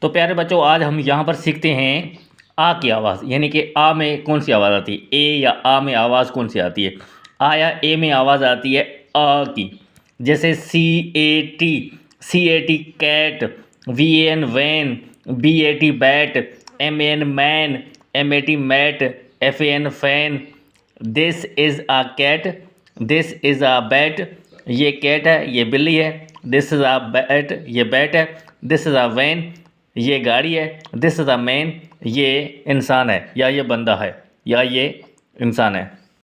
तो प्यारे बच्चों, आज हम यहाँ पर सीखते हैं आ की आवाज़, यानी कि आ में कौन सी आवाज़ आती है, ए या आ में आवाज़ कौन सी आती है। आ या ए में आवाज़ आती है आ की, जैसे C A T cat, V A N van, B A T bat, M A N man, M A T mat, F A N fan. This is a cat, this is a bat, ये cat है, ये बिल्ली है। This is a bat, ये bat है। This is a van, ये गाड़ी है। दिस इज़ अ मैन, ये इंसान है या ये बंदा है या ये इंसान है।